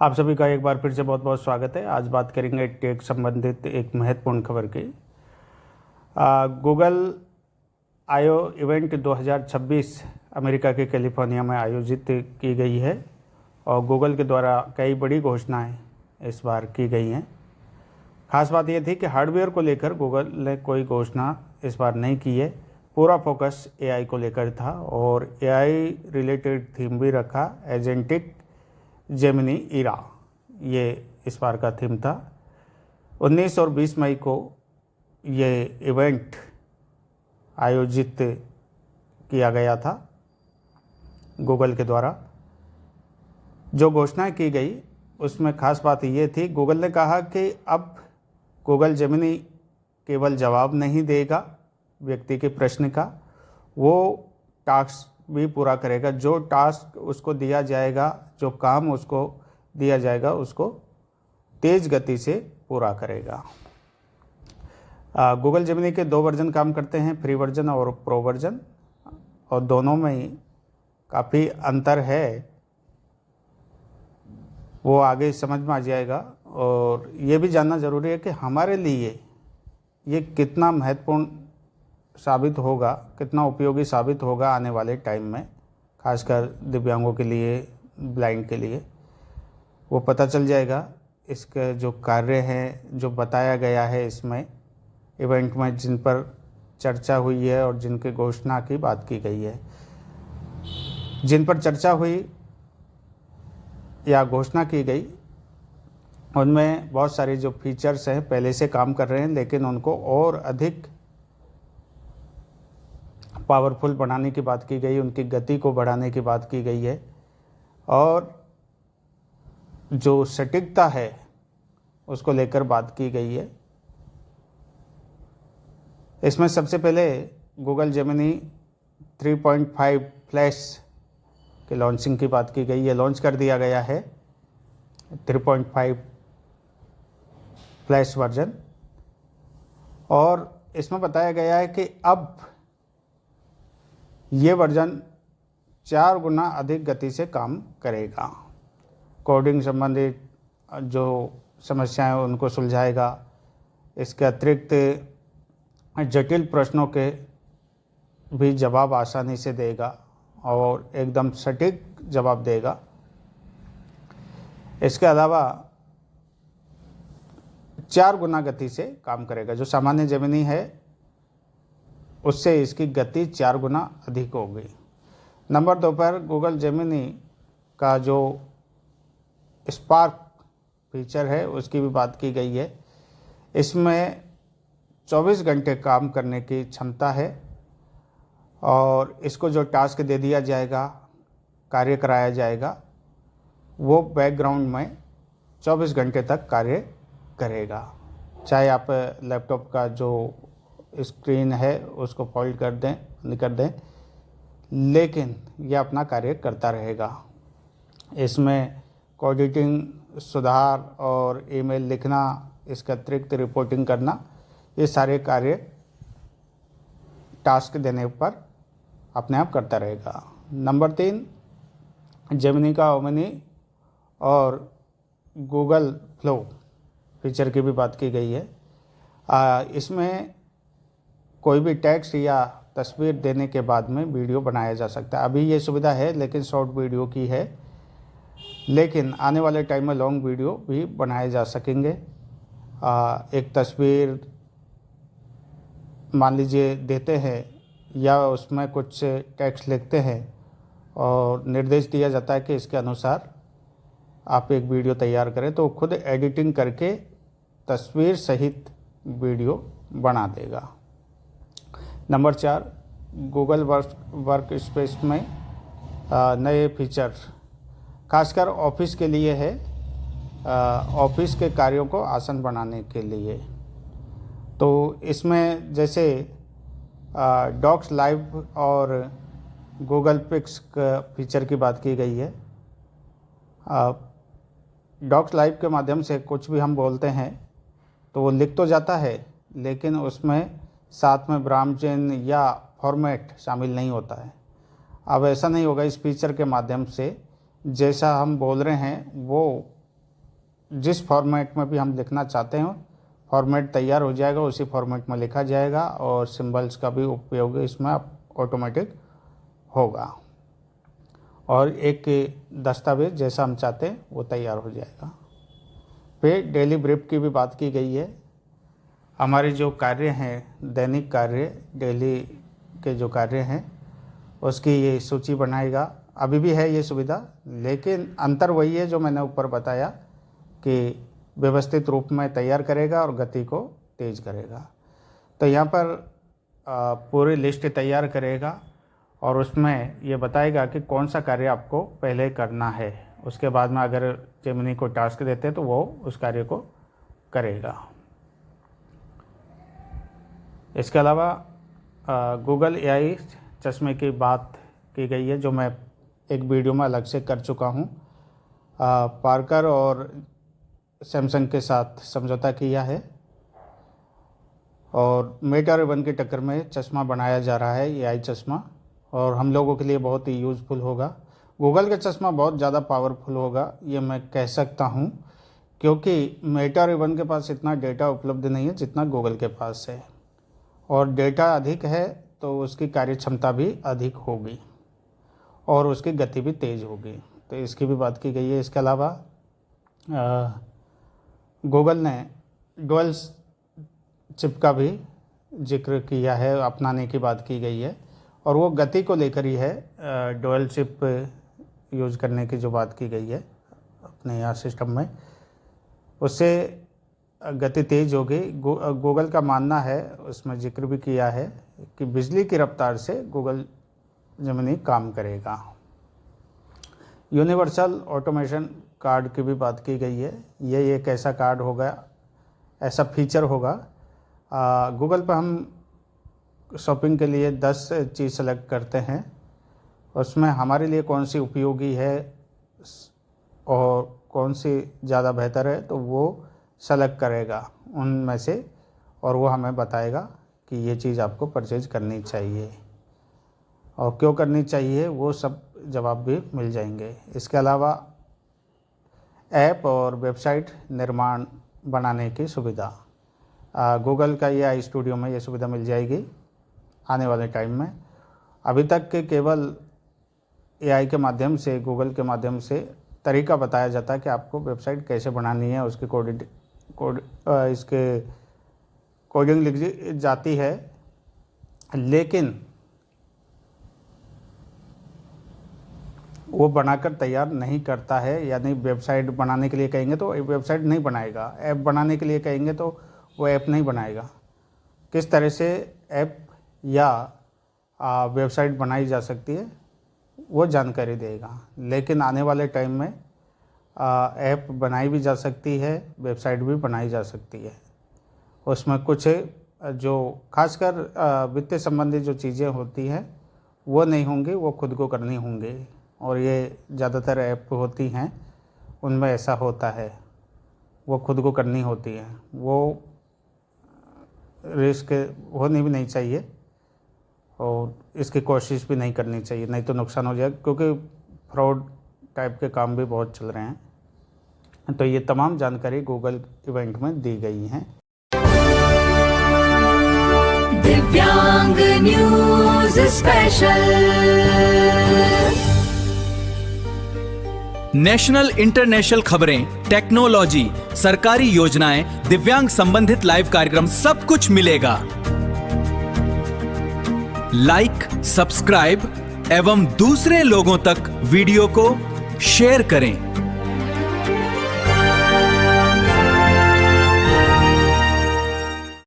आप सभी का एक बार फिर से बहुत बहुत स्वागत है। आज बात करेंगे टेक संबंधित एक महत्वपूर्ण खबर की। गूगल I/O इवेंट 2026 अमेरिका के कैलिफोर्निया में आयोजित की गई है और गूगल के द्वारा कई बड़ी घोषणाएं इस बार की गई हैं। खास बात यह थी कि हार्डवेयर को लेकर गूगल ने कोई घोषणा इस बार नहीं की है। पूरा फोकस AI को लेकर था और AI रिलेटेड थीम भी रखा, एजेंटिक जेमिनी इरा, ये इस बार का थीम था। 19 और 20 मई को ये इवेंट आयोजित किया गया था गूगल के द्वारा। जो घोषणा की गई उसमें खास बात ये थी, गूगल ने कहा कि अब गूगल जेमिनी केवल जवाब नहीं देगा व्यक्ति के प्रश्न का, वो टास्क भी पूरा करेगा। जो टास्क उसको दिया जाएगा, जो काम उसको दिया जाएगा, उसको तेज गति से पूरा करेगा। गूगल जेमिनी के 2 वर्जन काम करते हैं, फ्री वर्जन और प्रो वर्जन, और दोनों में ही काफ़ी अंतर है, वो आगे समझ में आ जाएगा। और ये भी जानना ज़रूरी है कि हमारे लिए ये कितना महत्वपूर्ण साबित होगा, कितना उपयोगी साबित होगा आने वाले टाइम में, खासकर दिव्यांगों के लिए, ब्लाइंड के लिए, वो पता चल जाएगा। इसके जो कार्य हैं, जो बताया गया है इसमें इवेंट में, जिन पर चर्चा हुई है और जिनकी घोषणा की बात की गई है, जिन पर चर्चा हुई या घोषणा की गई, उनमें बहुत सारे जो फीचर्स हैं पहले से काम कर रहे हैं, लेकिन उनको और अधिक पावरफुल बनाने की बात की गई, उनकी गति को बढ़ाने की बात की गई है, और जो सटीकता है उसको लेकर बात की गई है। इसमें सबसे पहले गूगल जेमिनी 3.5 फ्लैश के लॉन्चिंग की बात की गई है। लॉन्च कर दिया गया है 3.5 फ्लैश वर्जन, और इसमें बताया गया है कि अब ये वर्जन 4 गुना अधिक गति से काम करेगा। कोडिंग संबंधित जो समस्याएं उनको सुलझाएगा। इसके अतिरिक्त जटिल प्रश्नों के भी जवाब आसानी से देगा और एकदम सटीक जवाब देगा। इसके अलावा 4 गुना गति से काम करेगा। जो सामान्य जेमिनी है उससे इसकी गति 4 गुना अधिक हो गई। नंबर 2 पर गूगल जेमिनी का जो स्पार्क फीचर है उसकी भी बात की गई है। इसमें 24 घंटे काम करने की क्षमता है और इसको जो टास्क दे दिया जाएगा, कार्य कराया जाएगा, वो बैकग्राउंड में 24 घंटे तक कार्य करेगा। चाहे आप लैपटॉप का जो स्क्रीन है उसको फोल्ड कर दें, बंद कर दें, लेकिन यह अपना कार्य करता रहेगा। इसमें कोडिटिंग, सुधार और ईमेल लिखना, इसके अतिरिक्त रिपोर्टिंग करना, ये सारे कार्य टास्क देने पर अपने आप करता रहेगा। नंबर 3, जेमिनी का ओमनी और गूगल फ्लो फीचर की भी बात की गई है। इसमें कोई भी टेक्स्ट या तस्वीर देने के बाद में वीडियो बनाया जा सकता है। अभी ये सुविधा है लेकिन शॉर्ट वीडियो की है, लेकिन आने वाले टाइम में लॉन्ग वीडियो भी बनाए जा सकेंगे। एक तस्वीर मान लीजिए देते हैं या उसमें कुछ टेक्स्ट लिखते हैं और निर्देश दिया जाता है कि इसके अनुसार आप एक वीडियो तैयार करें, तो खुद एडिटिंग करके तस्वीर सहित वीडियो बना देगा। नंबर 4, गूगल वर्क स्पेस में नए फीचर खासकर ऑफिस के लिए है, ऑफिस के कार्यों को आसान बनाने के लिए। तो इसमें जैसे डॉक्स लाइव और गूगल पिक्स का फीचर की बात की गई है। डॉक्स लाइव के माध्यम से कुछ भी हम बोलते हैं तो वो लिख तो जाता है, लेकिन उसमें साथ में विराम चिन्ह या फॉर्मेट शामिल नहीं होता है। अब ऐसा नहीं होगा। इस फीचर के माध्यम से जैसा हम बोल रहे हैं वो जिस फॉर्मेट में भी हम लिखना चाहते हैं फॉर्मेट तैयार हो जाएगा, उसी फॉर्मेट में लिखा जाएगा और सिंबल्स का भी उपयोग इसमें ऑटोमेटिक होगा और एक दस्तावेज जैसा हम चाहते हैं वो तैयार हो जाएगा। फिर डेली ब्रीफ की भी बात की गई है। हमारे जो कार्य हैं, दैनिक कार्य, डेली के जो कार्य हैं उसकी ये सूची बनाएगा। अभी भी है ये सुविधा, लेकिन अंतर वही है जो मैंने ऊपर बताया कि व्यवस्थित रूप में तैयार करेगा और गति को तेज करेगा। तो यहाँ पर पूरी लिस्ट तैयार करेगा और उसमें ये बताएगा कि कौन सा कार्य आपको पहले करना है। उसके बाद में अगर जेमिनी को टास्क देते हैं तो वो उस कार्य को करेगा। इसके अलावा गूगल एआई चश्मे की बात की गई है, जो मैं एक वीडियो में अलग से कर चुका हूँ। पार्कर और सैमसंग के साथ समझौता किया है और मेट और वन की टक्कर में चश्मा बनाया जा रहा है, एआई चश्मा, और हम लोगों के लिए बहुत ही यूज़फुल होगा। गूगल का चश्मा बहुत ज़्यादा पावरफुल होगा, ये मैं कह सकता हूँ, क्योंकि मेटा और वन के पास इतना डेटा उपलब्ध नहीं है जितना गूगल के पास है, और डेटा अधिक है तो उसकी कार्य क्षमता भी अधिक होगी और उसकी गति भी तेज़ होगी। तो इसकी भी बात की गई है। इसके अलावा गूगल ने डुअल चिप का भी जिक्र किया है, अपनाने की बात की गई है, और वो गति को लेकर ही है। डुअल चिप यूज़ करने की जो बात की गई है अपने यहाँ सिस्टम में, उससे गति तेज़ होगी। गूगल का मानना है, उसमें जिक्र भी किया है कि बिजली की रफ्तार से गूगल जेमिनी काम करेगा। यूनिवर्सल ऑटोमेशन कार्ड की भी बात की गई है। ये एक ऐसा कार्ड होगा, ऐसा फीचर होगा। गूगल पर हम शॉपिंग के लिए 10 चीज़ सेलेक्ट करते हैं, उसमें हमारे लिए कौन सी उपयोगी है और कौन सी ज़्यादा बेहतर है, तो वो सेलेक्ट करेगा उनमें से, और वो हमें बताएगा कि ये चीज़ आपको परचेज करनी चाहिए और क्यों करनी चाहिए, वो सब जवाब भी मिल जाएंगे। इसके अलावा ऐप और वेबसाइट निर्माण बनाने की सुविधा, गूगल का एआई स्टूडियो में ये सुविधा मिल जाएगी आने वाले टाइम में। अभी तक के केवल एआई के माध्यम से, गूगल के माध्यम से तरीका बताया जाता है कि आपको वेबसाइट कैसे बनानी है, उसकी इसके कोडिंग लिखी जाती है, लेकिन वो बनाकर तैयार नहीं करता है। यानी वेबसाइट बनाने के लिए कहेंगे तो वेबसाइट नहीं बनाएगा, ऐप बनाने के लिए कहेंगे तो वो ऐप नहीं बनाएगा। किस तरह से ऐप या वेबसाइट बनाई जा सकती है वो जानकारी देगा। लेकिन आने वाले टाइम में ऐप बनाई भी जा सकती है, वेबसाइट भी बनाई जा सकती है। उसमें कुछ जो खासकर वित्तीय संबंधी जो चीज़ें होती हैं वो नहीं होंगी, वो खुद को करनी होंगी, और ये ज़्यादातर ऐप होती हैं उनमें ऐसा होता है, वो खुद को करनी होती है। वो रिस्क होनी भी नहीं चाहिए और इसकी कोशिश भी नहीं करनी चाहिए, नहीं तो नुकसान हो जाएगा, क्योंकि फ्रॉड टाइप के काम भी बहुत चल रहे हैं। तो ये तमाम जानकारी गूगल इवेंट में दी गई हैं। दिव्यांग न्यूज़ स्पेशल। नेशनल इंटरनेशनल खबरें, टेक्नोलॉजी, सरकारी योजनाएं, दिव्यांग संबंधित लाइव कार्यक्रम, सब कुछ मिलेगा। लाइक, सब्सक्राइब एवं दूसरे लोगों तक वीडियो को शेयर करें।